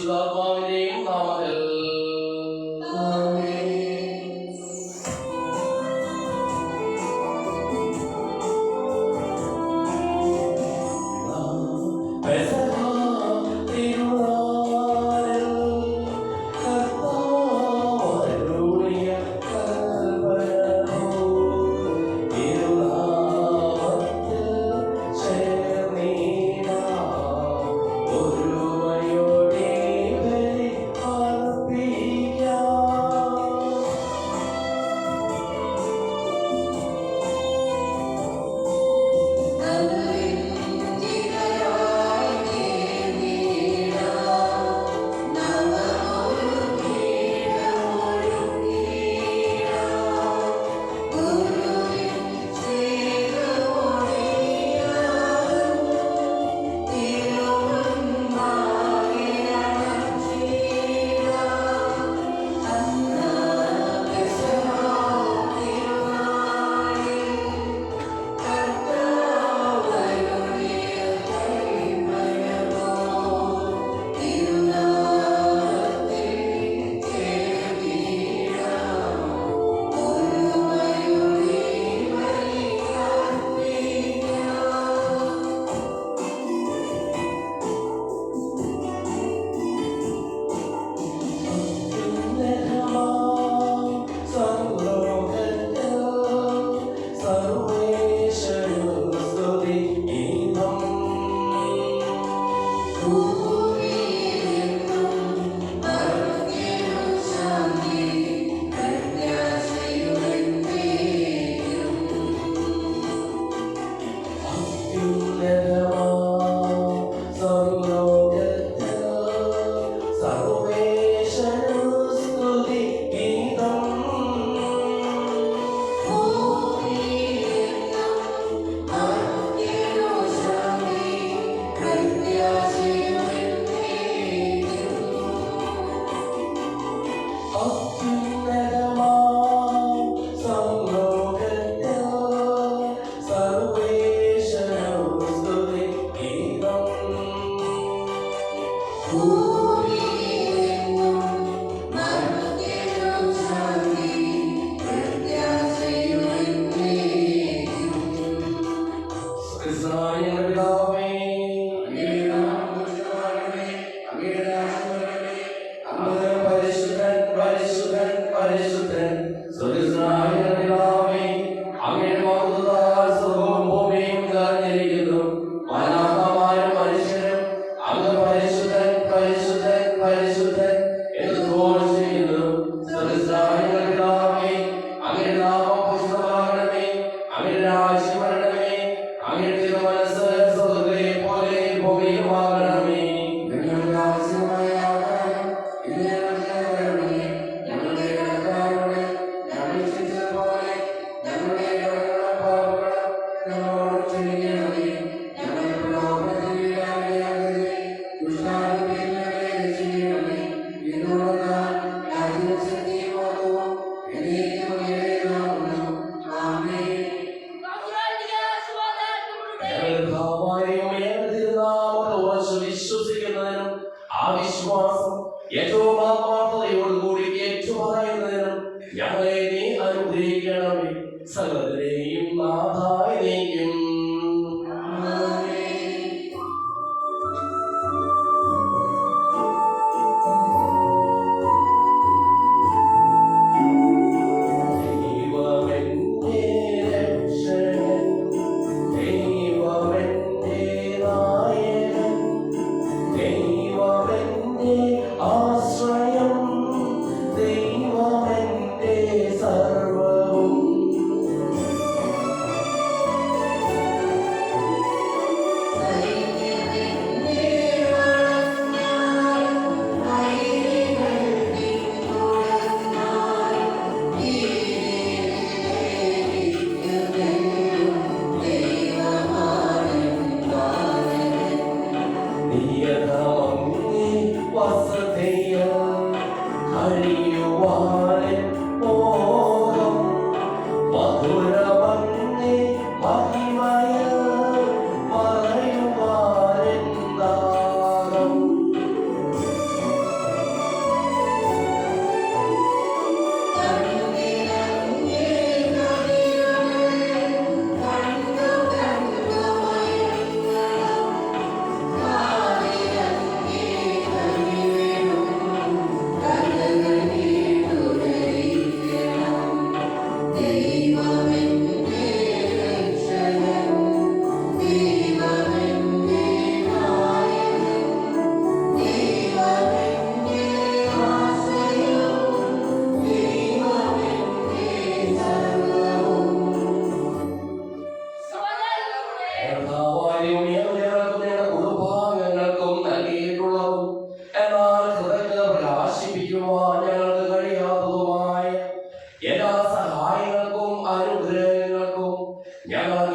പരിശുദ്ധാത്മാവിന്റെയും നാമത്തിൽ. വിശ്വസിക്കുന്നതിനും ആ വിശ്വാസം ഏറ്റവും ആത്മാർത്ഥതയോടുകൂടി ഏറ്റുപറയുന്നതിനും ഞങ്ങളെ നീ അനുഗ്രഹിക്കണമേ. സകലരെയും നാഥായിലേക്കും സർവവും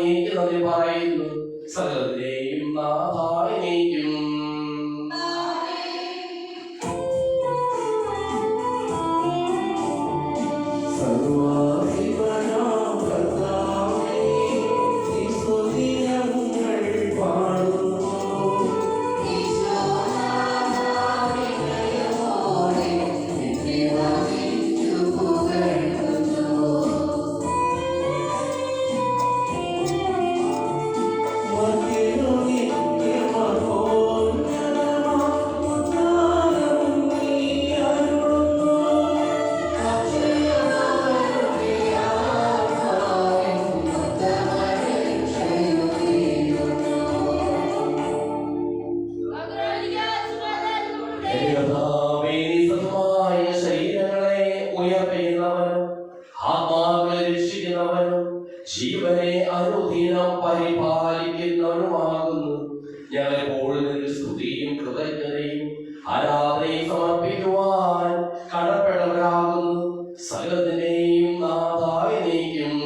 അങ്ങേക്ക് നന്ദി പറയുന്നു. സകലത്തിലെയും നാഥായ നീക്കും. ശരീരങ്ങളെ ഉയർത്തുന്നവനും ആത്മാക്കളെ രക്ഷിക്കുന്നവനും ജീവനെ അനുദിനം പരിപാലിക്കുന്നവനുമാകുന്നു. ഞങ്ങളെപ്പോൾ സ്തുതിയും കൃതജ്ഞതയും ആരാധനയും സമർപ്പിക്കുവാൻ കടപ്പെട്ടവരാകുന്നു. സകലത്തിനെയും നാഥായ നീക്കും.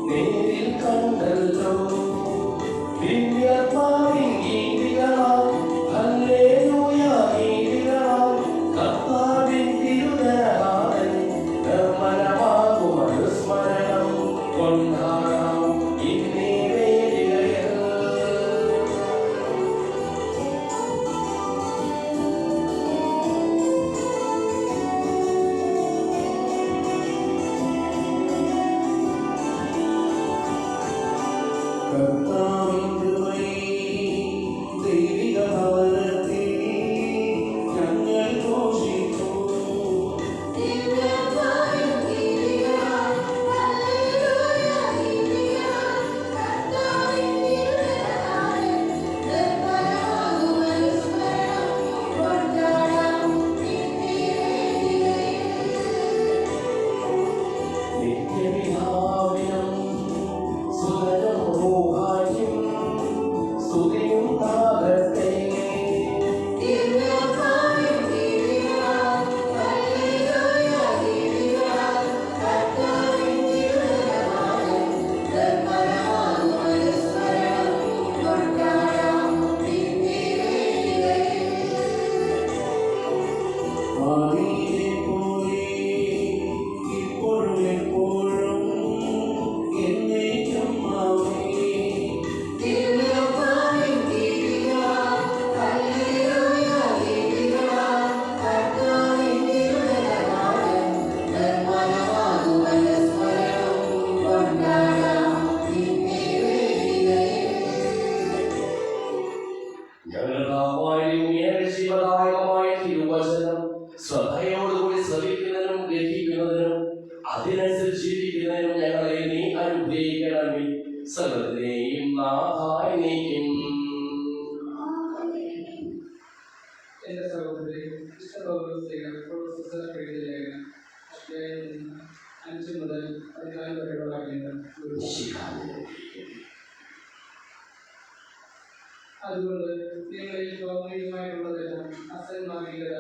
നേരിൽ കണ്ടല്ലോ ദിവ്യമായി ശ്രദ്ധയോടുകൂടി ശ്രവിക്കുന്നതിനും ഗ്രഹിക്കുന്നതിനും അതിനനുസരിച്ച് ജീവിക്കുന്നതിനും ഞങ്ങളെ നീ അനുഗ്രഹിക്കണമേ. സകലത്തിനെയും നാഥായി നീക്കും. എന്റെ സഹോദരി ലേഖനം 5 മുതൽ 14 വരെയുള്ള വാക്യങ്ങൾ. അതുകൊണ്ട് നിങ്ങളിൽ സ്വാഭാവികമായിട്ടുള്ളതെല്ലാം അസന്മാർഗികത,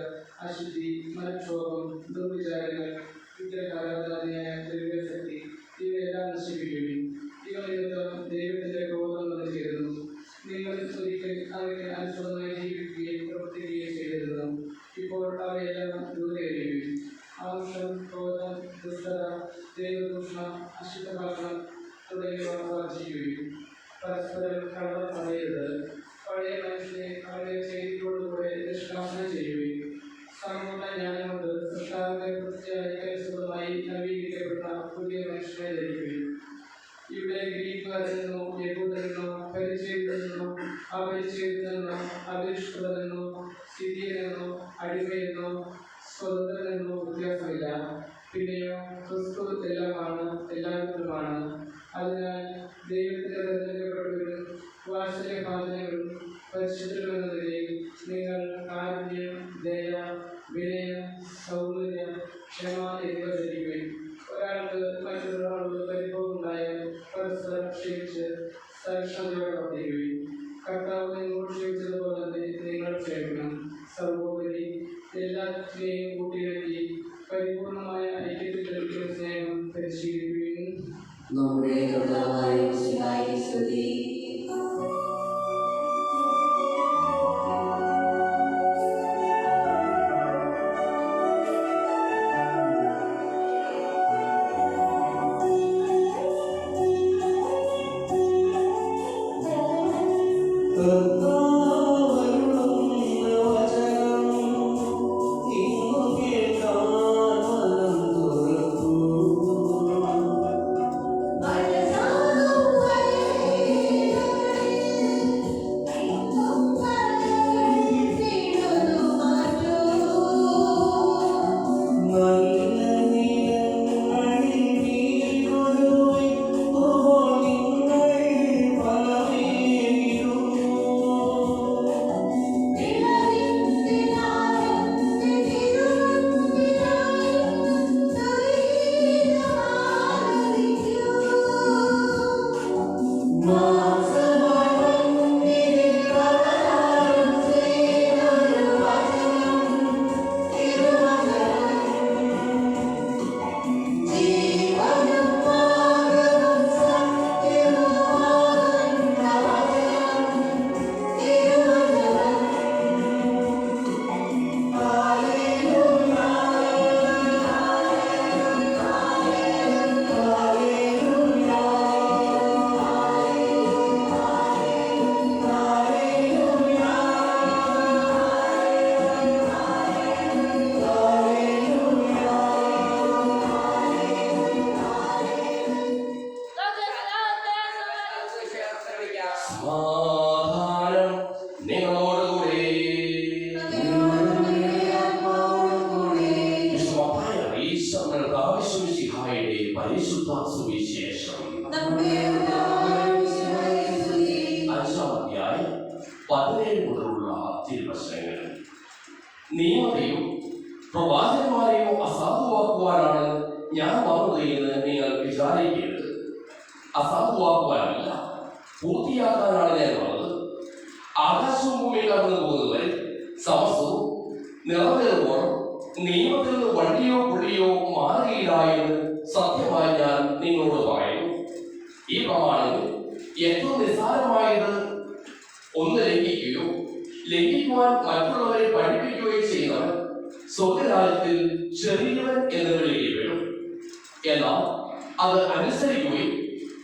അശുദ്ധി, മനക്ഷോഭം, ദുർവിചാരങ്ങൾ, വിഗ്രഹാരാധനയായ ദൈവശക്തി ഇവയെല്ലാം നശിപ്പിക്കുകയും ഇവ നിമിത്തം ദൈവത്തിന്റെ ക്രോധം വന്നു ചേരുന്നു. നിങ്ങൾ ഒരിക്കൽ അവയെ അനുസൃതമായി ജീവിക്കുകയും പ്രവർത്തിക്കുകയും ചെയ്തിരുന്നു. ഇപ്പോൾ അവയെല്ലാം ദൂരെയുകയും ആവശ്യം, ക്രോധം, ദുഷ്ടത, ദൈവദൂഷണം, അശുദ്ധഭാഷണം തുടങ്ങിയവ വർദ്ധിക്കുകയും പരസ്പരം കള്ളം പറയരുത്. പഴയ മനുഷ്യനെ അവരുടെ ചെയ്തികളോടുകൂടെ നിഷ്കാസനം ചെയ്യുകയും സമ്പൂർണ്ണ ജ്ഞാനം കൊണ്ട് സൃഷ്ടാവിന്റെ വൃത്തിയായി നവീകരിക്കപ്പെട്ട പുതിയ മനുഷ്യനെ ധരിക്കുകയും ഇവിടെ ഗ്രീക്കുകാരിൽ നിന്നോ യഹൂദരിൽ നിന്നോ പരിചയത്തിൽ നിന്നോ അപരിചയത്തിൽ നിന്നോ അപരിഷ്കൃതൽ നിന്നോ സ്ഥിതിയിൽ നിന്നോ അടിമയിൽ നിന്നോ സ്വതന്ത്രത്തിൽ നിന്നോ വ്യത്യാസമില്ല. പിന്നെയോ ക്രിസ്തു എല്ലാമാണ്, എല്ലാവരുമാണ്. അതിനാൽ ദൈവത്തിന്റെ തിരഞ്ഞെടുക്കപ്പെട്ടവരും വാത്സല്യഭാചനങ്ങളും പരിശുദ്ധരുമെന്ന നിലയിൽ നിങ്ങൾ കാരുണ്യം, ദയ, വിനയം, സൗന്ദര്യം, ക്ഷമ എന്നിവ ധരിക്കുകയും ഒരാൾക്ക് മറ്റൊരാളോട് പരിഭവം ഉണ്ടായാൽ പരസ്പരം ക്ഷമിച്ച് സഹിഷ്ണുതയോടെ വർദ്ധിക്കുകയും കർത്താവ് നിങ്ങളോട് ക്ഷമിച്ചതുപോലെ തന്നെ നിങ്ങൾ ക്ഷമിക്കണം. സർവോപരി എല്ലാത്തിനെയും കൂട്ടിയിണക്കി പരിപൂർണമായ ഐക്യത്തിൽ ലഭിക്കുന്ന സ്നേഹം പരിശീലിക്കുകയും നമ്മുടെ കർത്താവായ യേശുവിനെ സ്തുതി. സമാധാനം നിങ്ങളോടുകൂടെ. വിശുദ്ധമായ ഈശോ മിശിഹായുടെ പരിശുദ്ധ സുവിശേഷം 5-ാം അധ്യായം 17 മുതലുള്ള തിരുവചനങ്ങൾ. നിയമത്തെയും പ്രവാചകന്മാരെയോ അസാധുവാക്കുവാനാണ് ഞാൻ വന്നത് എന്ന് നിങ്ങൾ വിചാരിക്കരുത്. അസാധുവാക്കുവാനല്ല, പൂർത്തിയാക്കാനാണ് ഞാൻ വന്നത്. ആകാശവും ഭൂമിയിൽ കടന്നു പോകുന്നവരെ സമസ്തവും നിറവേറുമ്പോൾ നിയമത്തിൽ നിന്ന് വണ്ടിയോ പുള്ളിയോ മാറുകയില്ല എന്ന് സത്യമായി ഞാൻ നിങ്ങളോട് പറയുന്നു. ഈ പ്രമാണങ്ങൾ ഏറ്റവും നിസ്സാരമായത് ഒന്ന് ലംഘിക്കുകയോ ലംഘിക്കുവാൻ മറ്റുള്ളവരെ പഠിപ്പിക്കുകയോ ചെയ്യുന്നവൻ സ്വർഗരാജ്യത്തിൽ ചെറിയവൻ എന്ന് വിളിക്കപ്പെടും. എന്നാൽ അത് അനുസരിക്കുകയും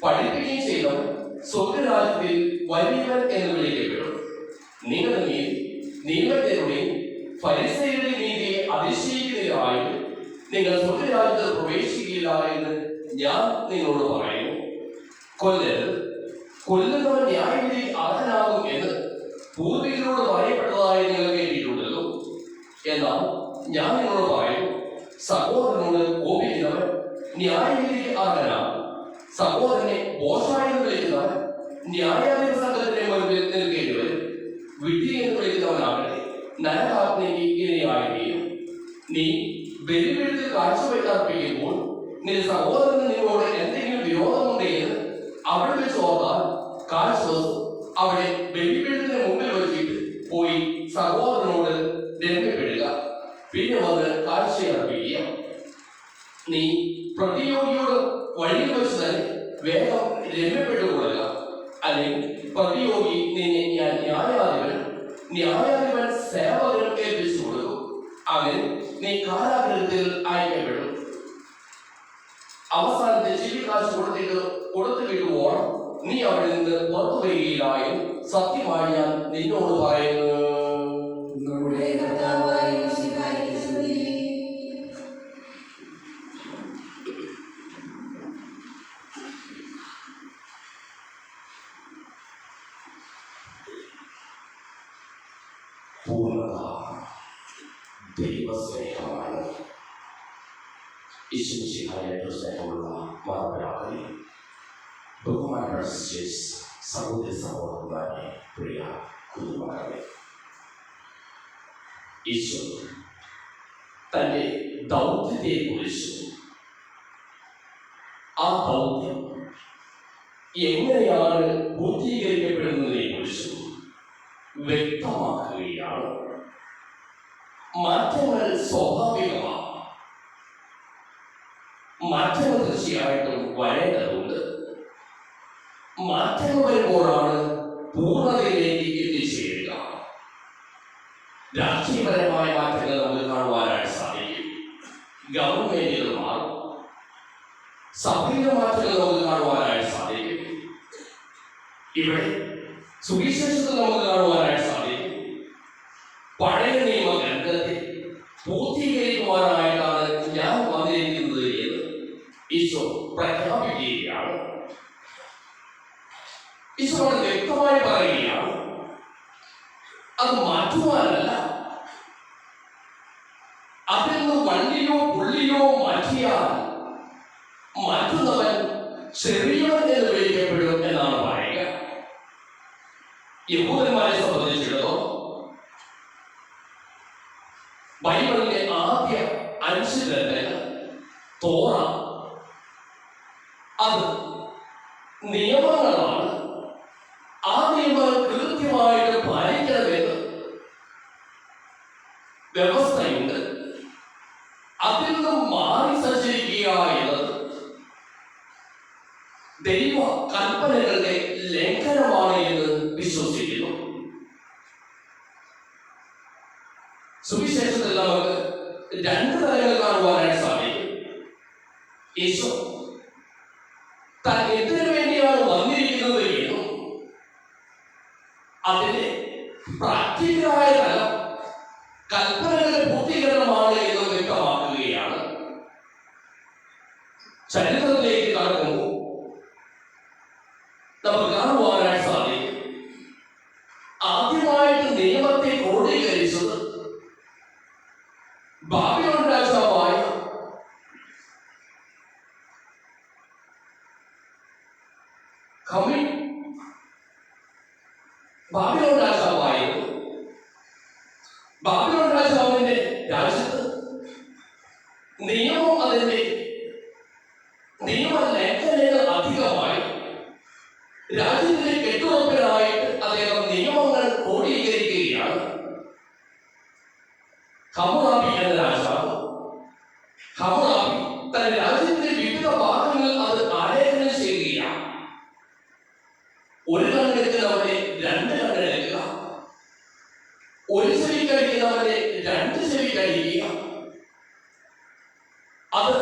പഠിപ്പിക്കുകയും ചെയ്യുന്നവൻ സ്വർഗരാജ്യത്തിൽ വലിയവൻ എന്ന് വിളിക്കപ്പെടും. നിങ്ങളുടെ നീതി നിയമജ്ഞരുടെയും ഫരിസേയരുടെ നീതിയെ അതിശയിക്കുന്നതിനായി നിങ്ങൾ സ്വർഗരാജ്യത്തിൽ പ്രവേശിക്കില്ല എന്ന് ഞാൻ നിങ്ങളോട് പറയുന്നു. കൊല്ലരുത്, കൊല്ലുന്നവൻ ന്യായവിധി അർഹനാകും എന്ന് പൂർവികരോട് പറയപ്പെട്ടതായി നിങ്ങൾ കേട്ടിട്ടുണ്ടല്ലോ. എന്നാൽ ഞാൻ നിങ്ങളോട് പറയുന്നു, സഹോദരനോട് കോപിക്കുന്നവൻ ന്യായവിധിക്ക് അർഹനാകും. സഹോദരനെ ബോഷായെന്ന് വിളിക്കുന്നവൻ ന്യായാധിപ സംഘത്തിന്റെ മുൻപിൽ നിൽക്കേണ്ടി വരും. വിഡ്ഢി എന്ന് വിളിക്കുന്നവനാകട്ടെ നരകാഗ്നിക്ക് ഇരയായിരിക്കും. നീ ബലിപീഠത്തിൽ കാഴ്ചവെച്ചർപ്പിക്കുമ്പോൾ നിന്റെ സഹോദരന് നിന്നോട് എന്തെങ്കിലും വിരോധമുണ്ടെങ്കിൽ അവിടെ വെച്ച് ഓർത്താൽ കാഴ്ച അവിടെ ബലിപീഠത്തിന് മുമ്പിൽ വെച്ചിട്ട് പോയി സഹോദരനോട് രമ്യപ്പെടുക. പിന്നെ വന്ന് കാഴ്ചയർപ്പിക്കുക. നീ പ്രതിയോഗിയോട് വഴിയിൽ വെച്ച് തന്നെ വേഗം രമ്യപ്പെട്ടുകൊള്ളുക. അല്ലെങ്കിൽ പ്രതിയോഗി നിന്നെ ന്യായാധിപൻ സേവകനും ഏൽപ്പിച്ചു കൊടുക്കും. അങ്ങനെ നീ കാരാഗ്രഹത്തിൽ അയക്കപ്പെടും. അവസാനത്തെ ചില്ലി കാശ് കൊടുത്തു കിട്ടുവോളം നീ അവിടെ നിന്ന് പുറത്തു വരികയില്ലായും സത്യമായി ഞാൻ നിന്നോട് പറയുന്നു. പൂർണ്ണത ദൈവസ്നേഹമാണ്. ഈശ്വരശിഹായിട്ട് സ്നേഹമുള്ള മാതാപിതാക്കളെ, ബഹുമാനപ്പെട്ട സിസ്റ്റേഴ്സ്, സഹോദര സഹോദരന്മാരെ, പ്രിയ കുഞ്ഞുമക്കളെ, ഈശോ തന്റെ ദൗത്യത്തെ കുറിച്ച്, ആ ദൗത്യം എങ്ങനെയാണ് പൂർത്തീകരിക്കപ്പെടുന്നതിനെ കുറിച്ചും വ്യക്തമാക്കുകയാണ്. മാറ്റങ്ങൾ സ്വാഭാവികമാണ്. മാറ്റങ്ങൾ തീർച്ചയായിട്ടും വരേണ്ടതുണ്ട്. മാറ്റങ്ങൾ വരുമ്പോഴാണ് പൂർണ്ണതയിലേക്ക് എത്തിച്ചേരുക. രാഷ്ട്രീയപരമായ മാറ്റങ്ങൾ നമുക്ക് കാണുവാനായിട്ട് സാധിക്കും. ഗവൺമെന്റുകൾ മാറും. സഭയിലെ മാറ്റങ്ങൾ നമുക്ക് കാണുവാനായിട്ട് സാധിക്കും. ഇവിടെ സുവിശേഷത്തിൽ നമുക്ക് കാണുവാനായിട്ട് സാധിക്കും. പഴയ നിയമ ഗ്രന്ഥത്തെ പൂർത്തീകരിക്കുവാനായിട്ടാണ് ഞാൻ വന്നിരിക്കുന്നത് എന്ന് ഈശോ പ്രഖ്യാപിക്കുകയാണ്. ഈശോ വ്യക്തമായി പറയുകയാണ്, അത് മാറ്റുവാനല്ല, അതിൽ നിന്ന് വണ്ടിയോ പുള്ളിയോ മാറ്റിയാൽ മാറ്റുന്നവൻ ചെറിയവൻ എന്ന് വിളിക്കപ്പെടും എന്നാണ് പറയുക. യഹൂദന്മാരെ സംബന്ധിച്ചിടത്തോളം ബൈബിളിലെ ആദ്യ 5 ഗ്രന്ഥങ്ങൾ തോറ, അത് നിയമങ്ങളാണ്. ആ നിയമങ്ങൾ കൃത്യമായിട്ട് പാലിക്കണമെന്ന് വ്യവസ്ഥയുണ്ട്. അതിൽ നിന്നും മാറി സഞ്ചരിക്കുക എന്നത് ദൈവ കൽപ്പനകളുടെ ലംഘനമാണ് എന്ന് വിശ്വസിക്കുന്നു. സുവിശേഷത്തിൽ നമുക്ക് 2 തലങ്ങൾ കാണുവാനായിട്ട് സാധിക്കും. യേശു താൻ എന്തിനു വേണ്ടിയാണ് വന്നിരിക്കുന്നത് എന്നും അതിന്റെ പ്രാക്ടിക്കലായ തലം കൽപ്പനകളുടെ പൂർത്തീകരണമാണ് എന്ന് വ്യക്തമാക്കുകയാണ്. ചരിത്രത്തിലേക്ക് കടക്കുമ്പോൾ നമുക്ക് കാണുവാനായിട്ട് സാധിക്കും. ബാബിലോൺ രാജാവായിരുന്നു. ബാബിലോൺ രാജാവിന്റെ രാജ്യത്ത് നിയമം അതിന്റെ നിയമലേഖനങ്ങൾ അധികമായി രാജ്യത്തിന്റെ കെട്ടുറപ്പിനായിട്ട് അദ്ദേഹം നിയമങ്ങൾ ക്രോഡീകരിക്കുകയാണ്. ഹമ്മുറാബി എന്ന രാജാവ് ഹമ്മുറാബി തന്റെ രാജ്യത്തിന്റെ വിവിധ ഭാഗങ്ങൾ അത് ആലേഖനം ചെയ്യുകയാണ്. ഒരു കണ്ണെടുക്കുന്നവരെ രണ്ട് കണ്ണെടുക്കുക, ഒരു ചെവി കഴിക്കുന്നവരെ രണ്ട് ചെവി കഴിക്കുക. അത്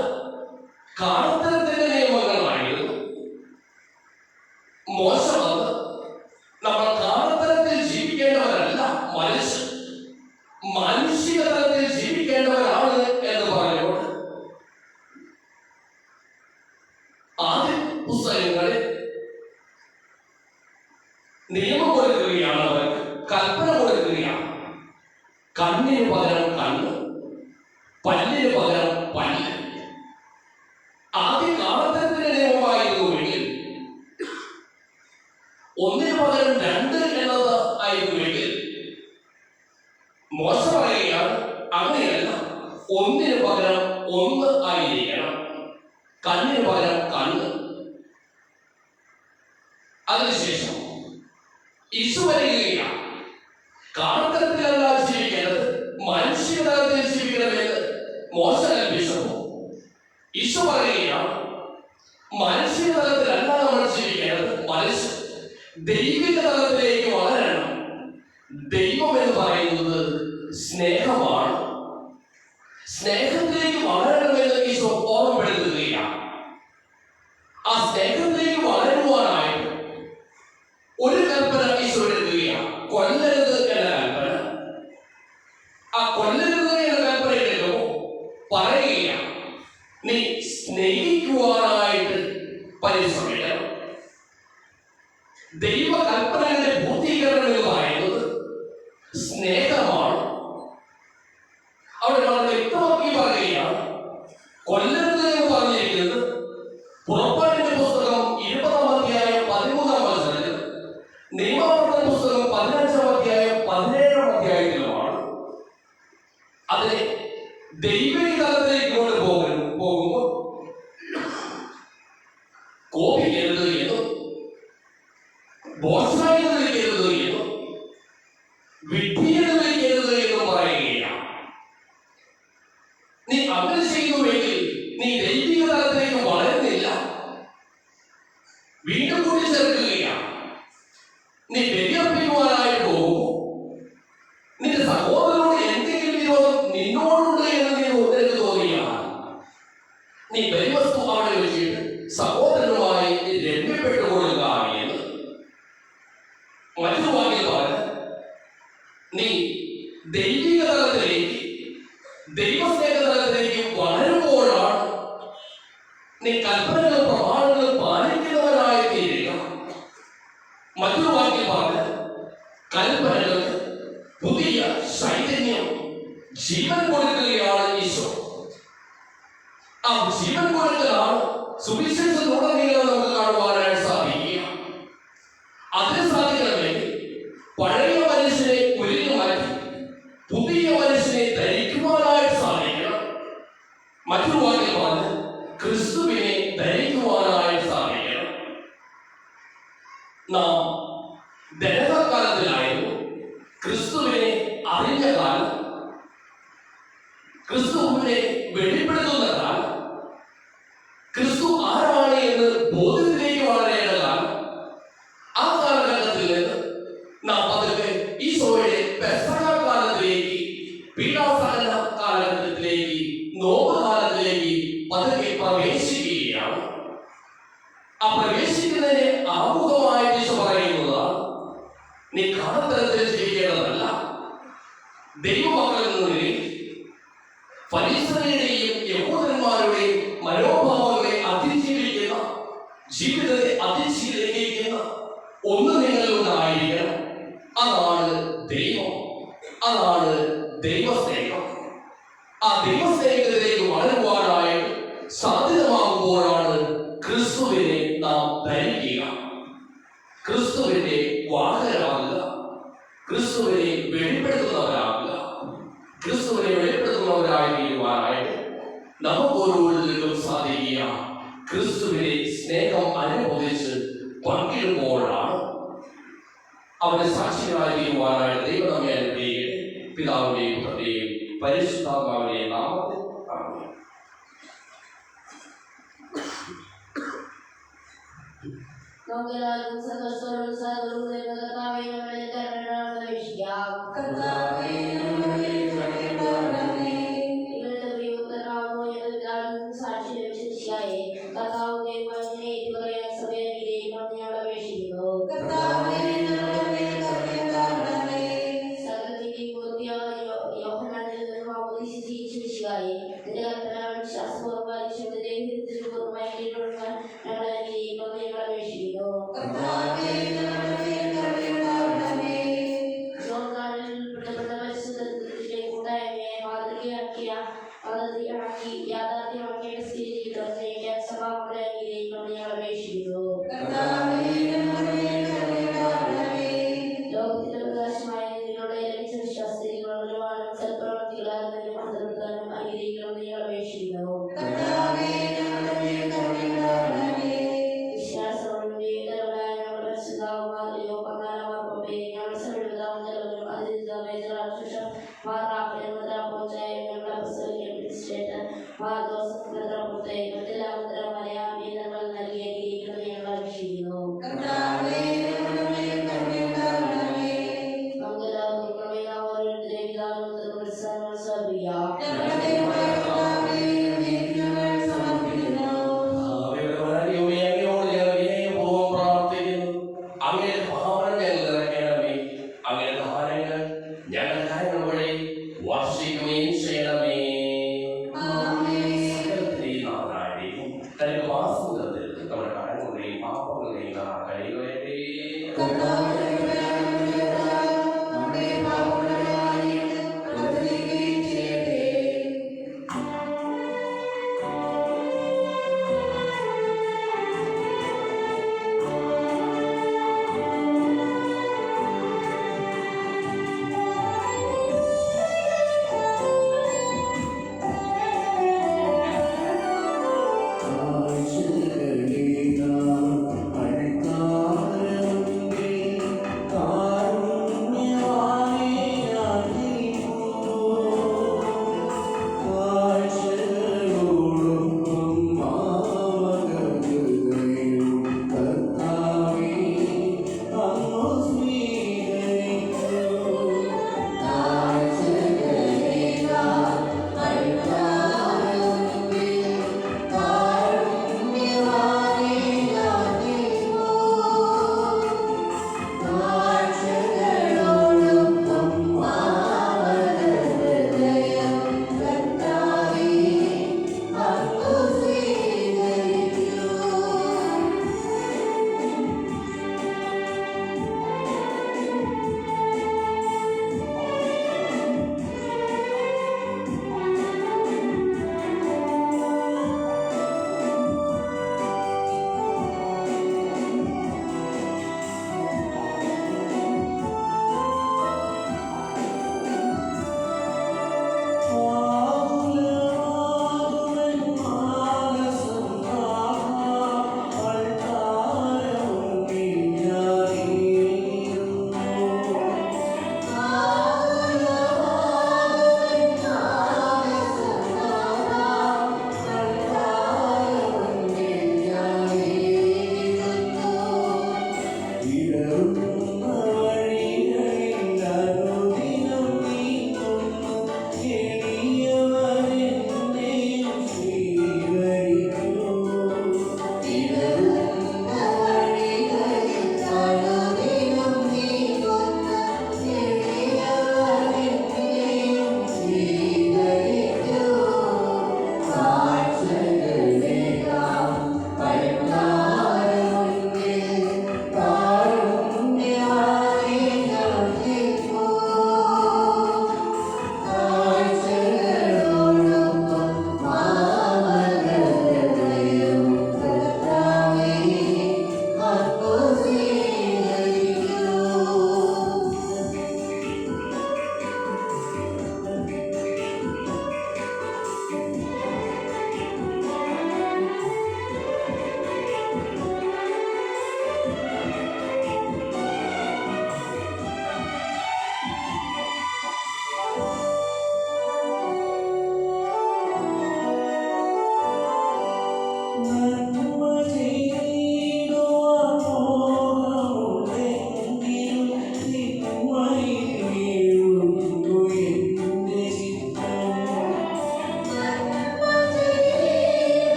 കാണത്തരത്തിന്റെ നിയമങ്ങളായിരുന്നു. മോശമാണ്. നമ്മൾ കാണത്തരത്തിൽ ജീവിക്കേണ്ടവരല്ല, മറിച്ച് മാനുഷിക തലത്തിൽ ജീവിക്കേണ്ടവരാണ് എന്ന് പറഞ്ഞുകൊണ്ട് ആദ്യ പുസ്തകങ്ങളിൽ നിയമം കൊടുക്കുകയാണ്, അവർക്ക് കൽപ്പന കൊടുക്കുകയാണ്. കണ്ണിന് പകരം കണ്ണ്, പല്ലിന് പകരം പല്ല്. ആദ്യ കാണത്തരത്തിന്റെ നിയമമായിരുന്നുവെങ്കിൽ ഒന്നിന് പകരം രണ്ട് എന്നത് ആയിരുന്നുവെങ്കിൽ മോശം പറയുകയാണ് അങ്ങനെയല്ല, ഒന്നിന് പകരം ഒന്ന് ആയിരിക്കണം. കണ്ണിന് പകരം കണ്ണ്. അതിനുശേഷം ഈശോ വരികയാണ്. കാണത്തരത്തിലല്ല ജീവിക്കേണ്ടത്, മനുഷ്യ തലത്തിൽ ജീവിക്കണമെന്ന് മോശ കൽപ്പിച്ചപ്പോൾ ഈശോ പറയുകയാണ് മനുഷ്യ തലത്തിലല്ല നമ്മൾ ജീവിക്കേണ്ടത്, മറിച്ച് ദൈവിക തലത്തിലേക്ക് വളരണം. ദൈവം എന്ന് പറയുന്നത് സ്നേഹമാണ്. സ്നേഹത്തിലേക്ക് വളരണമെന്ന് ഈശോ ഓർമ്മപ്പെടുത്തുകയാണ്. ആ സ്നേഹത്തിലേക്ക് വളരുവാനായിട്ട് ഒരു കൽപ്പന ഈശോ എടുക്കുകയാണ്, കൊല്ലരുത് എന്ന കൽപ്പന. ആ കൊല്ലരുത് എന്ന കൽപ്പനയിലോ പറയുകയാണ് നീ സ്നേഹിക്കുവാനായിട്ട് പരിശ്രമിക്കണം. ദൈവ കൽപ്പനയുടെ പൂർത്തീകരണം എന്ന് പറയുന്നത് സ്നേഹമാണ്. അവിടെ വളരെ വ്യക്തമാക്കി പറയുകയാണ് കൊല്ലരുത് എന്ന് പറഞ്ഞിരിക്കുന്നത് പുറപ്പാടിന്റെ പുസ്തകം 20-ാം അധ്യായം 13-ാം വചനത്തിൽ, നിയമവർത്തന പുസ്തകം 15-ാം അധ്യായം 17-ാം അധ്യായത്തിലുമാണ്. അതിനെ ദൈവിക തലത്തിലേക്ക് കൊണ്ടുപോകുമ്പോൾ കോപിക്കരുത് എന്നും ബോധമായത് വയ്ക്കരുത് എന്നും വിഡ്ഢിയത് വയ്ക്കരുത് എന്നും പറയുകയാണ്. നീ അങ്ങനെ ചെയ്യുന്നുവെങ്കിൽ നീ ദൈവിക തലത്തിലേക്ക് വളരുന്നില്ല. വീണ്ടും കൂടി ചേർക്കുകയാണ്, നീ ബലിയർപ്പിക്കുവാനായിട്ട് പോകുമ്പോൾ നിന്റെ സഹോദരനോട് എന്തെങ്കിലും വിരോധം നിന്നോടുണ്ട് എന്ന് നിനക്ക് തോന്നിയാൽ നീ ബലിവസ്തു അവിടെ വെച്ചിട്ട് സഹോദരനുമായി രമ്യപ്പെട്ടു കൊടുക്കുക എന്ന്. മറ്റൊരു വാക്കിൽ പറഞ്ഞ് നീ ദൈവിക തലത്തിലേക്ക് ദൈവസ്നേഹ തലത്തിലേക്ക് വളരുമ്പോഴാണ് നീ കൽപ്പനകളും പ്രമാണങ്ങളും പാലിക്കുന്നവരായി തീരുക. മറ്റൊരു വാക്കിൽ പറഞ്ഞ് കൽപ്പനകൾക്ക് പുതിയ ചൈതന്യം, ജീവൻ കൊടുക്കുകയാണ് ഈശോ. ആ ജീവൻ കൊടുക്കലാണ് സുവിശേഷത്തിലുടനീളം നമുക്ക് കാണുവാനായിട്ട് സാധിക്കുക. അതിന് സാധിക്കണമെങ്കിൽ പഴയ മനുഷ്യനെ ഉരുകി മാറ്റി പുതിയ മനുഷ്യനെ ധരിക്കുവാനായിട്ട് സാധിക്കണം. മറ്റൊരു വാക്കിൽ പറഞ്ഞ് ക്രിസ്തുവിനെ ധരിക്കുവാനായിട്ട് സാധിക്കണം. നാം ദൈവകാലത്തിലായിരുന്നു ക്രിസ്തുവിനെ അറിഞ്ഞ കാലം, ക്രിസ്തുവിനെ വെളിപ്പെടുത്തുന്ന കാലം, ക്രിസ്തു ആരാണ് എന്ന് ബോധ്യത്തിലേക്ക് വളരേണ്ട കാലം. ആ കാലഘട്ടത്തിൽ നിന്ന് നാം പതുക്കെ ഈശോയുടെ പെസഹ കാലത്തിലേക്ക്, പീഡാസഹന കാലഘട്ടത്തിലേക്ക്, നോമ്പ് കാലത്തിലേക്ക് പതുക്കെ പ്രവേശിക്കുകയാണ്. ആ പ്രവേശിക്കുന്നതിന് ആമുഖമായിട്ട് ഈശോ പറയുന്നതാണ് നീ കാണത്തരത്തിൽ ജീവിക്കേണ്ടതല്ല. ദൈവമക്കളിൽ നിന്നിൽ ഫരീസയരുടെയും യഹൂദന്മാരുടെയും മനോഭാവങ്ങളെ അതിജീവിക്കുന്ന, ജീവിതത്തെ അതിജീവിക്കുന്ന ഒന്ന് നിങ്ങളിലുണ്ടായിരിക്കണം. അതാണ് ദൈവം, അതാണ് ദൈവസ്നേഹം. ആ ദൈവസ്നേഹത്തിലേക്ക് വളരുവാനായിട്ട് സാധ്യതമാകുമ്പോഴാണ് ക്രിസ്തുവിനെ നാം ധരിക്കുക, ക്രിസ്തുവിന്റെ വാഹനമാകുക. ക്രിസ്തുവിനെ വെളിപ്പെടുത്തുന്നവരാകുക. ക്രിസ്തുവിനെ വെളിപ്പെടുത്തുന്നവരായി തീരുവാനായിട്ട് നമുക്ക് ഓരോരുത്തർക്കും സാധിക്കുക. ക്രിസ്തുവിനെ സ്നേഹം അനുഭവിച്ച് പങ്കിടുമ്പോഴാണ് അവന്റെ സാക്ഷികളായി തീരുവാനായിട്ട് ദൈവം നമ്മെ അനുഗ്രഹിക്കട്ടെ. പിതാവിന്റെയും പുത്രന്റെയും പരിശുദ്ധാത്മാവിന്റെയും നാമത്തിൽ ആമേൻ. നമുക്കെല്ലാവർക്കും സന്തോഷത്തോടും സഹോദരവും കർത്താവേ നമ്മളെ കരുണയോടെ വീക്ഷിക്കാം. നിങ്ങളുടെ പ്രിയപുത്രനാകുന്നു ഞങ്ങൾക്ക് സാക്ഷി ലഭിച്ചായി കർത്താവിനെ ഏറ്റുപറയാൻ സമയം ഞങ്ങളെ അപേക്ഷിക്കുന്നു. സകലത്തിന്റെയും പൂർത്തിയായ യോഹന്നാനിൽ നിന്ന് മാമോദീസ സ്വീകരിച്ചതായി നിന്റെ കൽപ്പന വിശ്വാസപൂർവ്വം പാലിച്ചുകൊണ്ട് പൂർണ്ണമായി കീഴ്പ്പെടുവാൻ ഞങ്ങളെ ഞങ്ങളെ അപേക്ഷിക്കുന്നു. മാതൃകയാക്കി യാഥാർത്ഥ്യമാക്കിയ ജീവിതം നയിക്കാൻ സഭാപുരാനിയിലേക്ക് ഞങ്ങൾ അപേക്ഷിക്കുന്നു. ലോകത്തിന്റെ പ്രകാശമായ നിങ്ങളുടെ ലഭിച്ച വിശ്വാസത്തിലുള്ള സൽപ്രവർത്തികളാൽ തന്നെ മന്ത്രിക്കാനും അംഗീകരിക്കണം ഞങ്ങൾ അപേക്ഷിക്കുന്നു.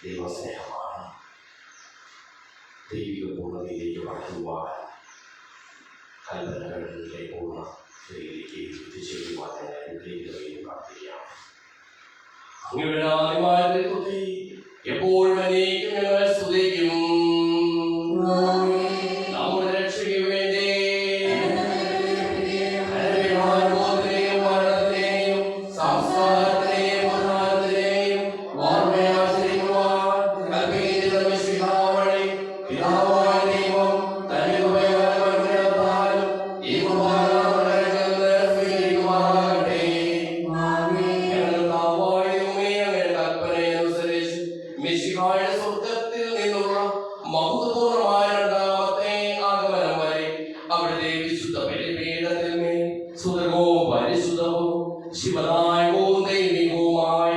ദൈവസ്നേഹമാണ്. ദൈവിക പൂർണ്ണതയിലേക്ക് വളരുവാൻ കൽപ്പനകളിലെ പൂർണ്ണതയിലേക്ക് എത്തിച്ചേരുവാൻ ദൈവം പ്രാർത്ഥിക്കാം. അങ്ങയുടെ ആദ്യമായ ദൈവത്തെ എപ്പോഴും അനേകം ഞങ്ങൾ സ്തുതിക്കും. നമ്മുടെ രക്ഷയ്ക്ക് വേണ്ടി അനുഭവത്തിനെയും മരണത്തിനെയും സംസ്കാരത്തിനെയും ഉദാഹരണത്തിനെയും ഓർമ്മയാചരിക്കുവാൻ കൽപ്പിക്കുന്ന മിശിഹാവഴി പിതാവായ ദൈവം തന്റെ ഉപയോഗത്താലും ഈ കുർബാന സ്വീകരിക്കുമാറാകട്ടെ. മിശിഹായുടെ സ്വർഗ്ഗത്തിൽ നിന്നുള്ള മഹത്വപൂർണ്ണമായ രണ്ടാമത്തെ ആഗമനം വരെ അവിടുത്തെ വിശുദ്ധ ബലിപീഠത്തിന്മേൽ സുതകവും പരിശുദ്ധവും ശിവദായകവും ദൈവികവുമായ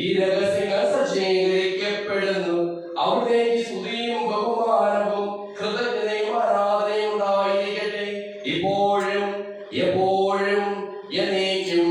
ഈ രഹസ്യങ്ങൾ സജ്ജീകരിക്കപ്പെടുന്നു. അവിടേക്ക് സ്തുതിയും ബഹുമാനവും കൃതജ്ഞതയും ആരാധനയും ഉണ്ടായിരിക്കട്ടെ, ഇപ്പോഴും എപ്പോഴും എന്നേക്കും.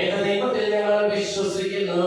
ഏകദൈവത്തിൽ ഞങ്ങൾ വിശ്വസിക്കുന്നു.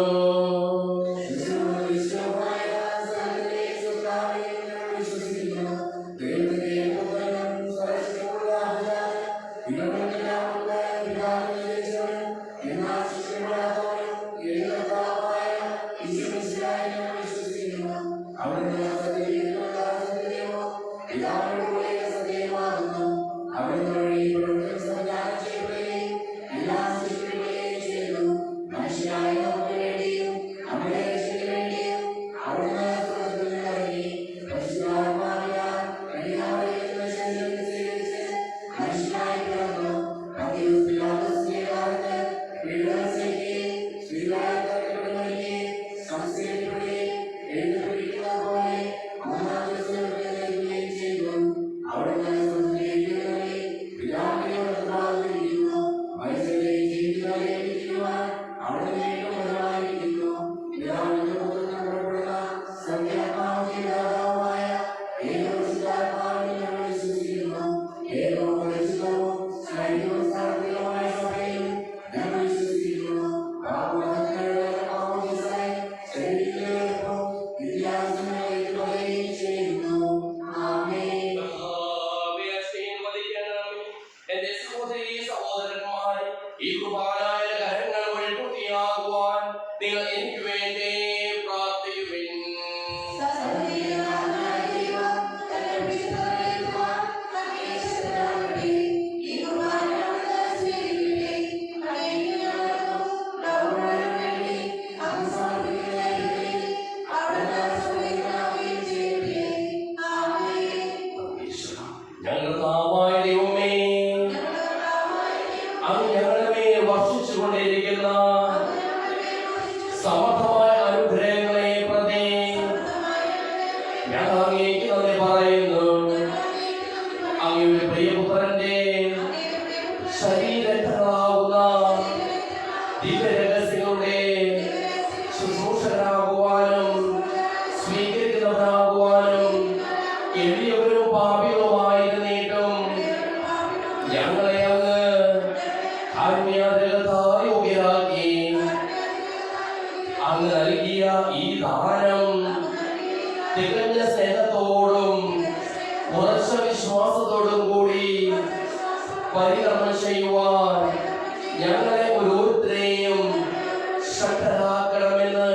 ഈ കുർബാനയുടെ കരങ്ങൾ വഴി പൂർത്തിയാകുവാൻ നിങ്ങൾ എനിക്ക് വേണ്ടി പ്രാർത്ഥിക്കുവിൻ. ും ദൈവമേ, അങ്ങ് ഞങ്ങളുടെ മേൽ വർഷിച്ചുകൊണ്ടിരിക്കുന്ന സമർത്ഥമായ അനുഗ്രഹങ്ങളെ പ്രതി ഞങ്ങൾ അങ്ങേക്ക് നന്ദി പറയുന്നു. അങ്ങയുടെ പ്രിയപുത്രന്റെ ശരീരങ്ങളാവുന്ന ദിവ്യരഹസ്യങ്ങളുടെ ശുശ്രൂഷകരാകുവാനും സ്വീകരിക്കുന്നവരാകുവാനും എളിയവരും പാപികളുമായിരുന്നിട്ടും ഞങ്ങളെ അങ്ങ് കാരുണ്യത്താൽ യോഗ്യരാക്കി. അങ്ങ് നൽകിയ ഈ ദാനം തികഞ്ഞ സ്നേഹത്തോടും ഉറച്ച വിശ്വാസത്തോടും കൂടി പരികർമ്മം ചെയ്യുവാൻ ഞങ്ങളെ ഓരോരുത്തരെയും ശക്തരാക്കണമെന്ന്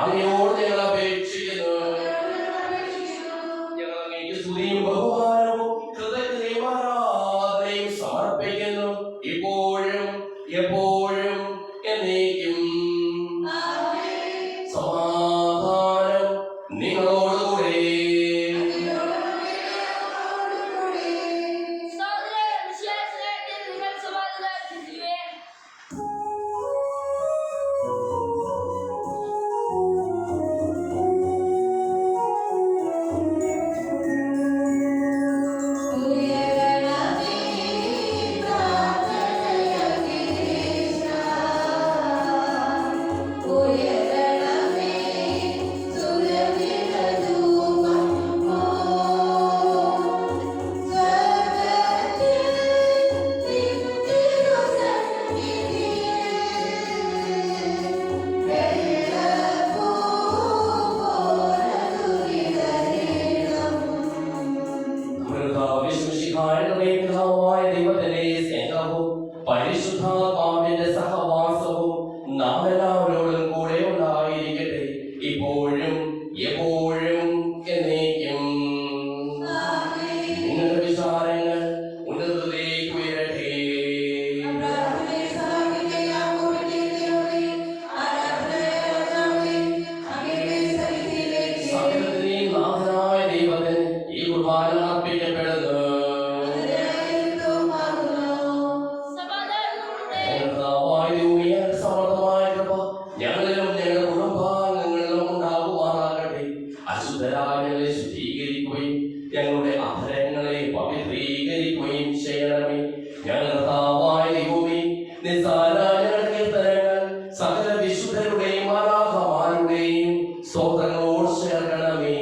അങ്ങയോട് ഞങ്ങൾ അപേക്ഷിക്കുന്നു. ഞങ്ങൾ അങ്ങേക്ക് സ്തുതിയും ബഹുമാനവും കൃതജ്ഞതയും ആരാധനയും സമർപ്പിക്കുന്നു, ഇപ്പോഴും എപ്പോഴും എന്നേക്കും. സമാധാനം നിങ്ങളോടുകൂടെ. പരിശുദ്ധാത്മാവിന്റെ സഹവാസവും നാം എല്ലാവരോടും കൂടെ ഉണ്ടായിരിക്കട്ടെ, ഇപ്പോഴും എപ്പോഴും എന്നേക്കും. നിങ്ങളുടെ വിചാരങ്ങൾ ഉന്നതത്തിലേക്ക് ഉയരട്ടെ. സകലത്തിനെയും നാഥനായ ദൈവത്തിന് ഈ കുർബാന അർപ്പിക്കപ്പെടുന്നു. ഞങ്ങളിലും ഞങ്ങളുടെ കുടുംബാംഗങ്ങളിലും ഉണ്ടാകുമാറാകട്ടെ. അശുദ്ധരായ ഞങ്ങളെ ശുദ്ധീകരിക്കുകയും ഞങ്ങളുടെ അധരങ്ങളെ പവിത്രീകരിക്കുകയും ചെയ്യണമേ. ഞങ്ങളുടെ ദൈവമേ, നിസ്സാരമായ ഞങ്ങളുടെ കീർത്തനങ്ങൾ സകല വിശുദ്ധരുടെയും മാലാഖമാരുടെയും സ്തോത്രങ്ങളോട് ചേർക്കണമേ.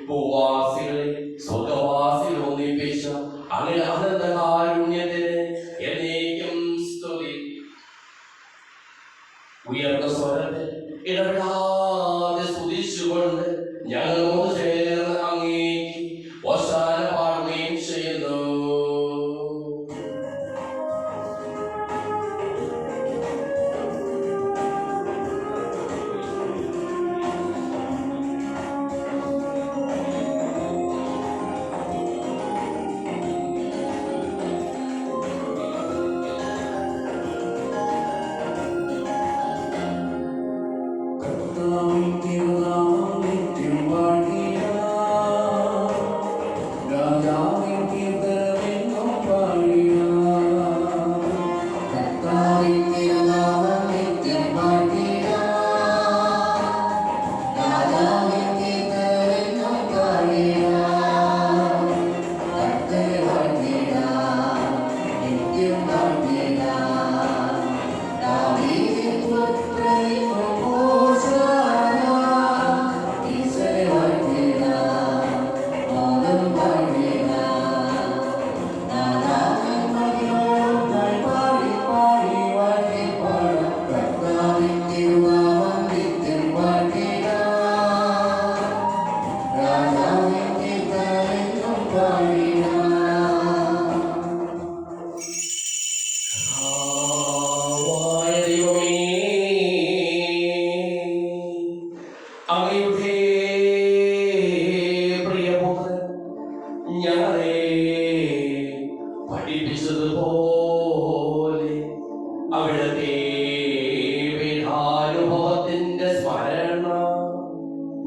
ഭൂവാസികളെ സ്വർഗവാസികൾ ഒന്നിപ്പിച്ച അങ്ങനെ അനന്ത കാരുണ്യത്തിന് എന്നേക്കും സ്തുതി. ഉയർന്ന സ്വരത്തിൽ ഇടപെടാതെ സ്തുതിച്ചുകൊണ്ട് ഞങ്ങൾ ഒന്ന് ചേർന്ന് അങ്ങേക്ക് ഓശാന പാടുകയും ചെയ്യുന്നു.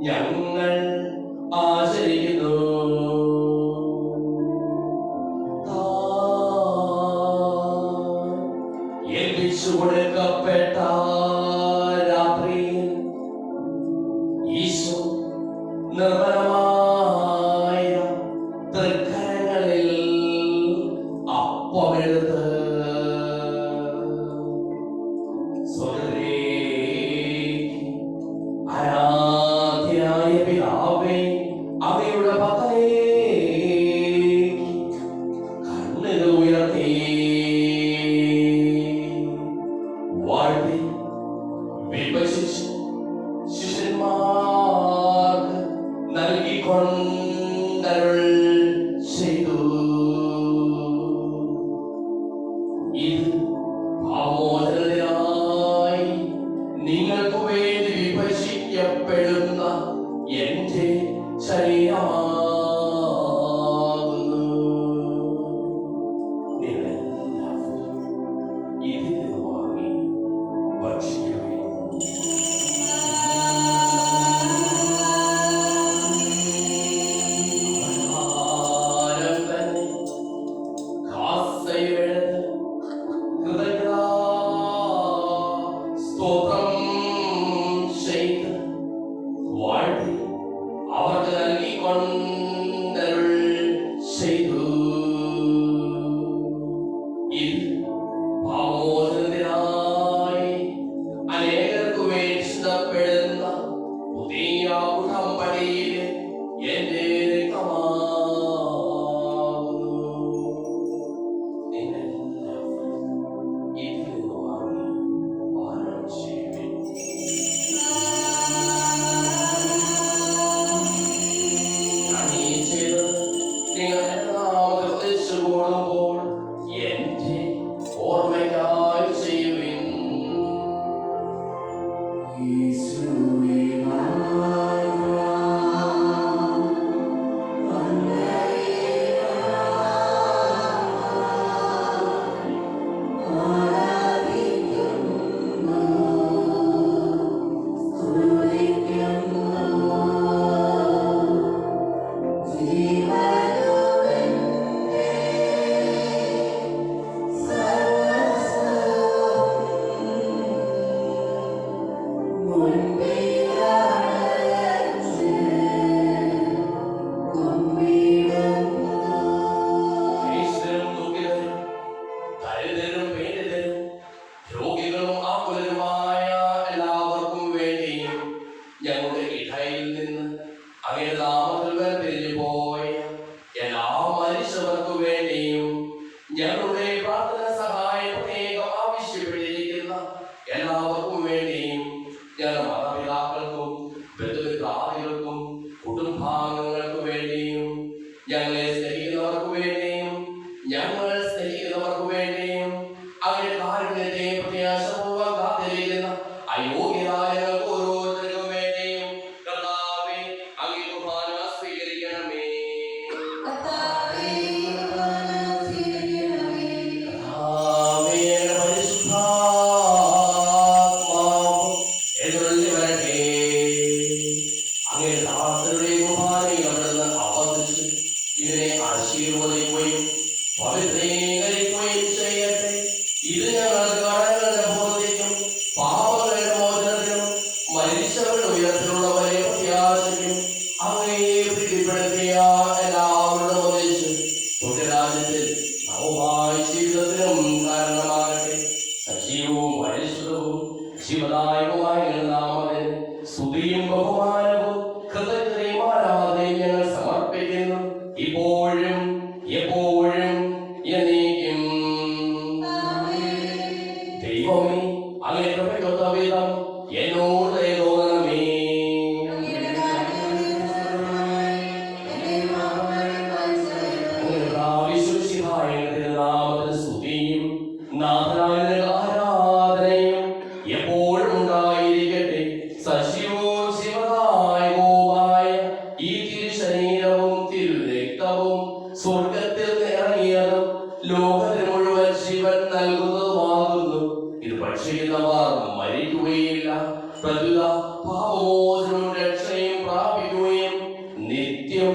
ഞങ്ങൾ ആചരിക്കുന്നു. കാണിച്ചു കൊടുക്കപ്പെട്ട രാത്രിയിൽ ഈശോ നിർമ്മലമായ തൃക്കരങ്ങളിൽ അപ്പമെടുത്ത് ആരാധ്യനായ പിതാവേ, അങ്ങയുടെ പക്കലേക്ക് കണ്ണുകൾ ഉയർത്തി വാഴ്ത്തി വിഭജിച്ച് ശിഷ്യന്മാർക്ക് നൽകിക്കൊണ്ടരുൾ ചെയ്തു. ഇത് പാപമോചനത്തിനായി നിങ്ങൾക്ക് വേണ്ടി വിഭജിക്കപ്പെടുന്ന എന്റെ ശരീരമാകുന്നു. നിങ്ങളെല്ലാവരും ഇതിൽ നിന്ന് വാങ്ങി ഭക്ഷിക്കുവിൻ. ആഹാരം തന്നെ കാസയെടുത്ത് സ്തോത്രം ചെയ്ത് വാഴ്ത്തി അവർക്ക് നൽകിക്കൊണ്ടരുൾ ചെയ്തു. ഇത് പാപമോചനത്തിനായി അനേകർക്ക് വേണ്ടി ചിന്തപ്പെടുന്ന പുതിയ ഉടമ്പടിയിലെ എന്റെ രക്തമാകുന്നു. നിങ്ങളെല്ലാവരും ഇതിൽ നിന്ന് വാങ്ങി പാനം ചെയ്യുവിൻ. ഞാൻ ഈ ചെയ്തത് നിങ്ങളെല്ലാം ശ്രദ്ധിച്ചുകൊള്ളുമ്പോൾ എന്റെ ഓർമ്മയ്ക്കായി ചെയ്യുവിൻ. യേശുവേ ഈശ്വരനും ദുഃഖിതരും ദരിദ്രരും പീഡിതരും രോഗികളും ആകുലരുമായ എല്ലാവർക്കും വേണ്ടിയും ഞങ്ങളുടെ ഇടയിൽ നിന്ന് അങ്ങയുടെ നാമത്തിൽ വേർപിരിഞ്ഞു പോയ എല്ലാ മനുഷ്യർക്കു വേണ്ടിയും ഞങ്ങളുടെ പ്രാർത്ഥന സഹായം പ്രത്യേകം ആവശ്യപ്പെട്ടിരിക്കുന്ന എല്ലാവർക്കും വേണ്ടിയും ഞങ്ങളുടെ മാതാപിതാക്കൾക്കും ബന്ധുമിത്രാദികൾക്കും കുടുംബാംഗങ്ങൾക്കു വേണ്ടിയും ഞങ്ങളെ സ്നേഹിക്കുന്നവർക്ക് വേണ്ടിയും ഞങ്ങൾ സ്നേഹിക്കുന്നവർക്ക് വേണ്ടിയും അവരുടെ കാരുണ്യത്തെ പ്രത്യാശപൂർവ്വം കാത്തിരിക്കുന്ന അയോഗ്യരായ ഞങ്ങൾക്ക് ഓരോരുത്തർക്കും വേണ്ടിയും കർത്താവേ അങ്ങേ കുർബാന സ്വീകരിക്കണമേ. കർത്താവേ, പരിശുദ്ധാത്മാവ് എഴുന്നള്ളി വരട്ടെ. അങ്ങേ ദാസരുടെ കുർബാനയിൽ അവിടുന്ന് ആവർത്തിച്ച് ഇതിനെ ആശീർവദിക്കുകയും പവിത്രീകരിക്കുകയും ചെയ്യട്ടെ. ഇത് ഞങ്ങൾക്ക് കടങ്ങളുടെ ബോധ്യത്തിനും പാപങ്ങളുടെ മോചനത്തിനും മരിച്ചവരുടെ ഉയരത്തിലുള്ള വലിയ പ്രത്യാശയ്ക്കും അങ്ങയെ പ്രീതിപ്പെടുത്തിയ എല്ലാവരുടെ ഒന്നിച്ച് സ്വർഗ്ഗരാജ്യത്തിൽ നവമായ ജീവിതത്തിനും കാരണമാകട്ടെ. സജീവവും പരിശുദ്ധവും ശിവദായകവുമായ നാമത്തിന് സ്തുതിയും ബഹുമാനവും കൃതജ്ഞതയും ആരാധനയും ഞങ്ങൾ സമർപ്പിക്കുന്നു, ഇപ്പോഴും എപ്പോഴും എന്നേക്കും. ദൈവമേ, അങ്ങേ കൃപയ്ക്കൊത്ത വിധം എന്നോട് ദയ തോന്നണമേ. വിശ്വസിഹായത്തിന്റെ നാമത്തിന് സ്തുതിയും നാഥനായ ആരാധനയും എപ്പോഴും ഉണ്ടായിരിക്കട്ടെ. സജീവവും ശിവദായകവുമായ ഈ തിരുശരീരവും തിരുരക്തവും സ്വർഗത്തിൽ ഇറങ്ങിയതും ലോകത്തിന് മുഴുവൻ ജീവൻ നൽകുന്നതുമാകുന്നു. ഇത് ഭക്ഷിക്കുന്നവർ മരിക്കുകയില്ല, പ്രതുത പാപമോചനവും രക്ഷയും പ്രാപിക്കുകയും നിത്യം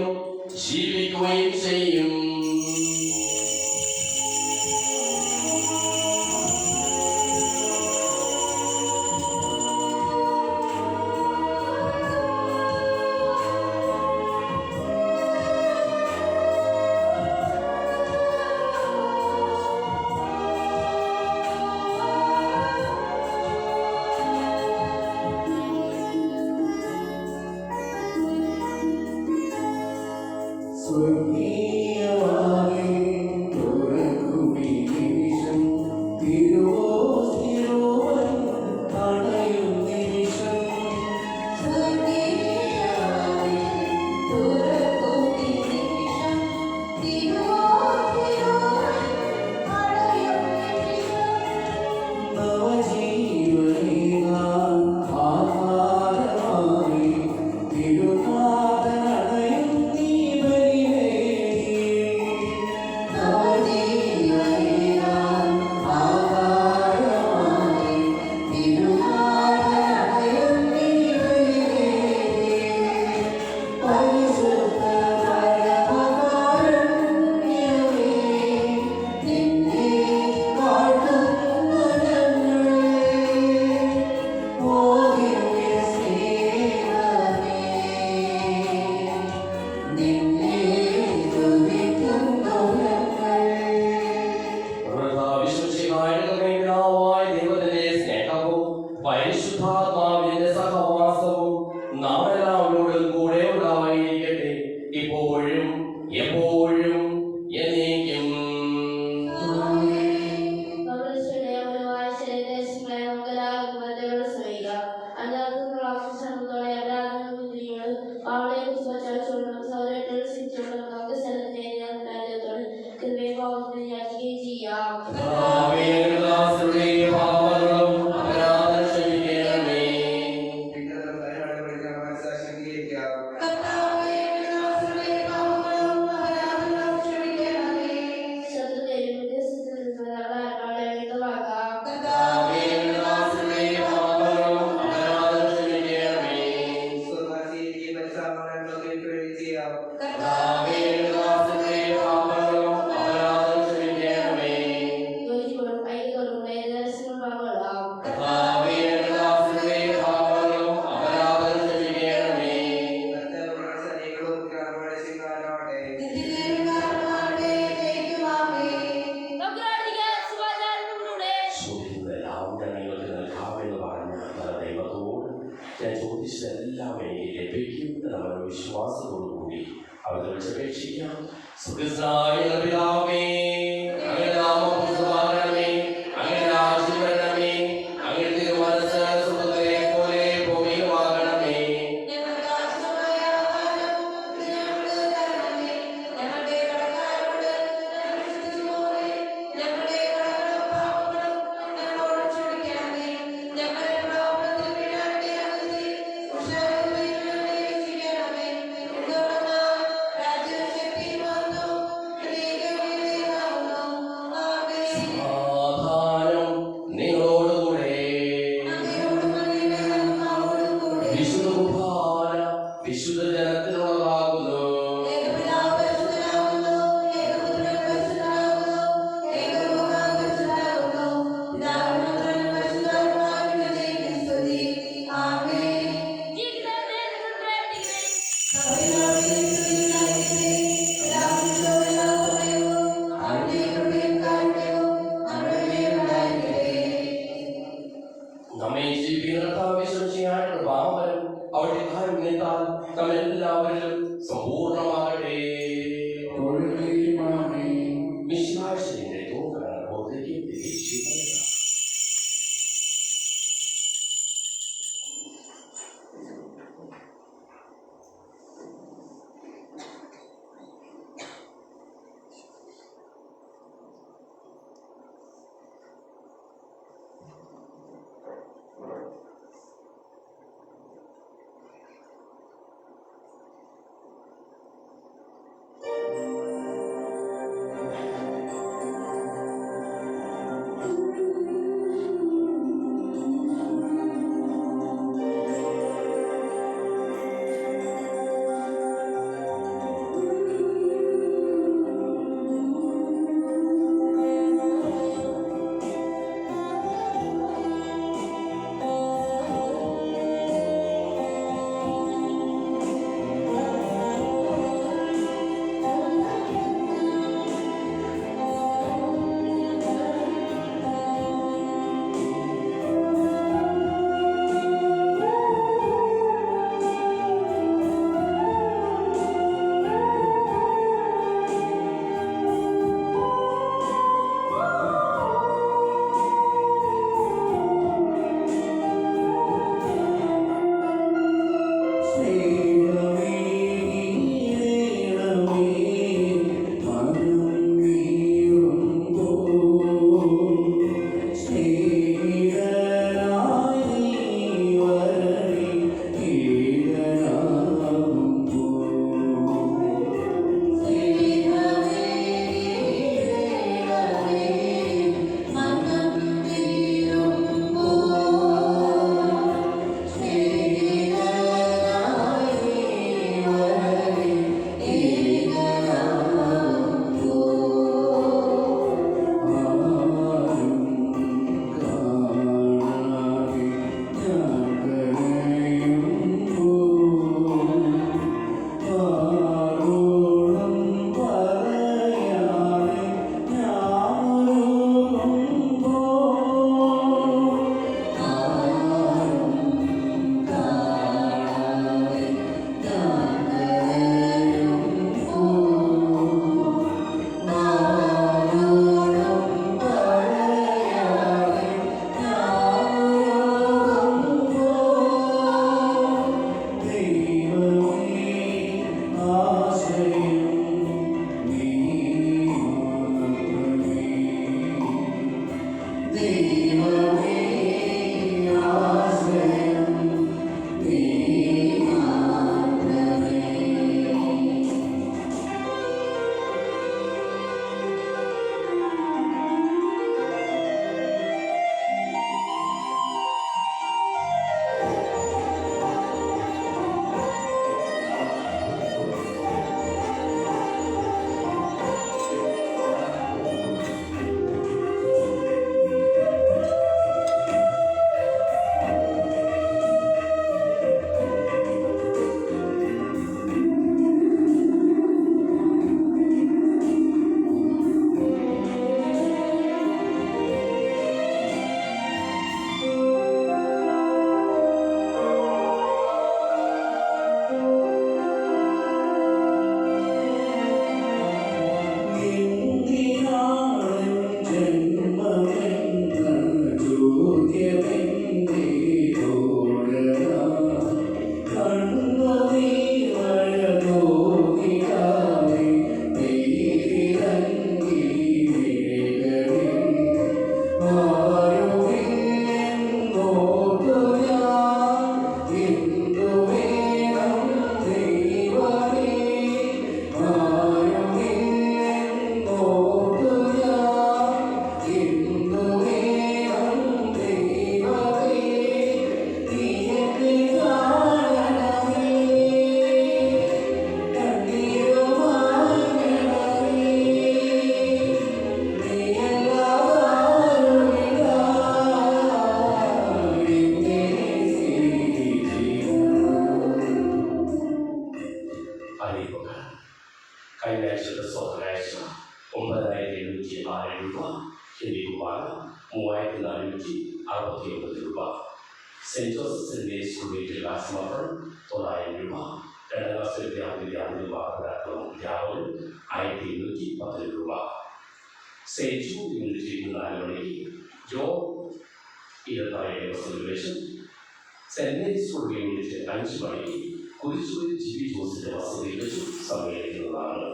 ജീവിക്കുകയും ചെയ്യും. യാചിക്കുകയും ചെയ്യാം. കർത്താവേ, ഞങ്ങളുടെ ദാസരുടെ പാപങ്ങളും അപരാധങ്ങളും ക്ഷമിക്കണമേ. ശത്രുതയിലും വിദേശത്തിൽ നിന്ന് ഞങ്ങളുടെ ആത്മാക്കളെ വ്യക്തമാക്കാം. കർത്താവേ, ഞങ്ങളുടെ ദാസരുടെ പാപങ്ങളും അപരാധങ്ങളും ക്ഷമിക്കണമേ. കർത്താവേ, ഞങ്ങളുടെ ദാസരുടെ പാപങ്ങളും അപരാധങ്ങളും ക്ഷമിക്കണമേ. യോജിപ്പോടും ഐക്യത്തോടും ഏകദേശം പാപങ്ങളാം. കർത്താവേ, ഞങ്ങളുടെ ദാസരുടെ പാപങ്ങളും അപരാധങ്ങളും ക്ഷമിക്കണമേ. നമുക്ക് പ്രാർത്ഥിക്കാം. സുഭാചാരത്തിലൂടെ ചോദിക്കുന്ന എല്ലാവരുടെ നിങ്ങൾക്ക് നൽകാമെന്ന് പറഞ്ഞ നല്ല ദൈവത്തോട് ഞാൻ ചോദിച്ചതെല്ലാം എനിക്ക് ലഭിക്കും എന്നുള്ള വിശ്വാസത്തോടു കൂടി അവരെ വിളിച്ചപേക്ഷിക്കാം. സുഖസായ പിതാവേ, അങ്ങയുടെ നാമം പൂജിതമാകണമേ, അങ്ങയുടെ രാജ്യം വരണമേ, അങ്ങയുടെ തിരുമനസ്സ് സ്വർഗ്ഗത്തിലെ പോലെ ഭൂമിയിലുമാകണമേ. രാജ്യം സെന്റ് ജോസഫ് സെന്റ് സ്കൂളിൽ ക്ലാസ്മക്കൾ 900 രൂപ, 2ാം ക്ലാസ് വിദ്യാർത്ഥി അധ്യാപകർ 1210 രൂപ. സെന്റ് ജൂഡ് യൂണിറ്റ് 4 മണിക്ക്, ജോ 26 celebration. Saint Mary's school unit 5 മണിക്ക് കുരിശൂരിൽ ജിബി ജോസിന്റെ വസതിയിൽ വെച്ച് സമ്മേളിക്കുന്നതാണ്.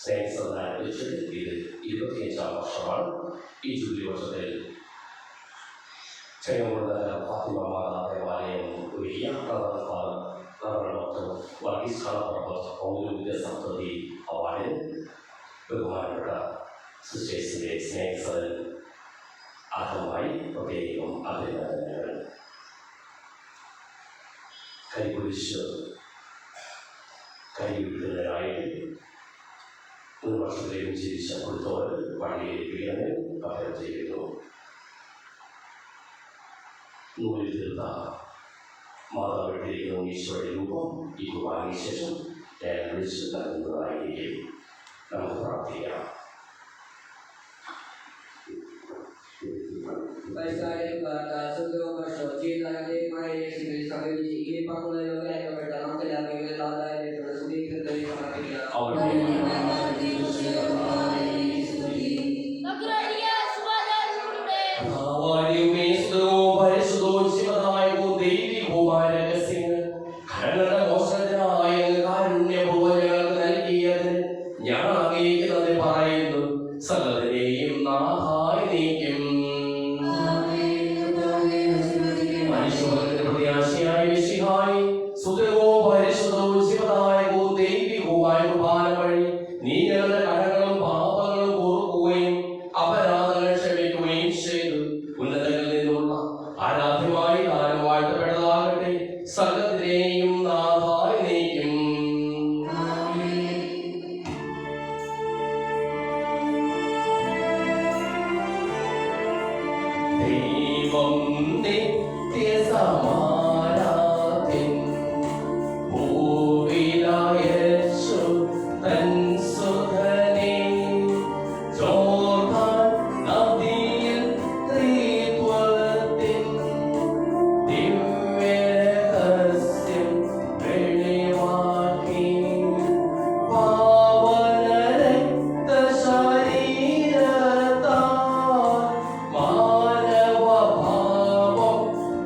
സ്നേഹിതനായ ഇത് 25ാം വർഷമാണ്. ഈ ജൂബിലി വർഷത്തിൽ ചെങ്ങമ്പുഴ ഫാത്തിമ മാതാ ദേവാലയം ഒരുക്കിയ വർഗീസ് കളപ്പുറത്ത് പൗരോഹിത്യ സപ്തതി അവാർഡിന് ബഹുമാനപ്പെട്ട സിസ്റ്റേഴ്സിന്റെ സ്നേഹിതൻ ആദ്യമായി പ്രത്യേകം അഭിനന്ദനങ്ങൾ. കൈകുരിശ് കൈവിടുന്നതിനായിട്ട് ഒരു വർഷത്തിലേക്കും ജീവിച്ച കൊടുത്തോട് പള്ളിയേൽപ്പിക്കണമെന്ന് അഭ്യർത്ഥന ചെയ്യുന്നു. നൂലിൽ തീർത്ത മാതാവിട്ടിരിക്കുന്ന ഈശോയുടെ രൂപം ഈ കുർബാനയ്ക്ക് ശേഷം വിളിച്ചു നൽകുന്നതായിരിക്കും. നമുക്ക് പ്രാർത്ഥിക്കാം. Maanava bhavam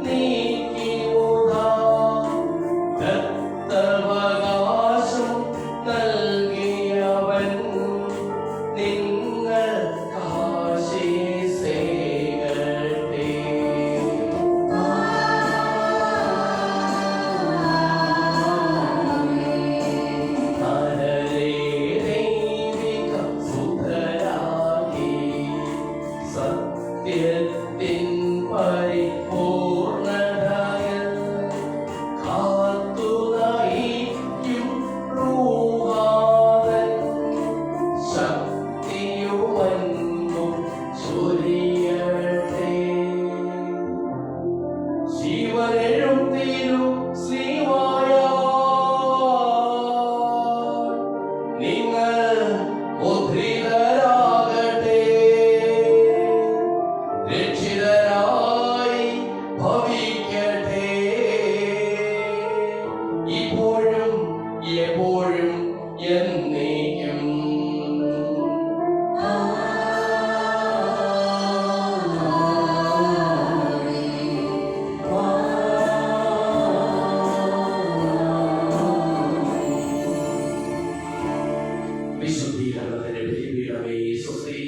niki ഉദ്ധിതരാകട്ടെ, രക്ഷിതരായി ഭവിക്കട്ടെ, ഇപ്പോഴും എപ്പോഴും എന്നേക്കും. വിശുദ്ധീകരണത്തിന്റെ ബലിപീഠമേ സ്വസ്തി.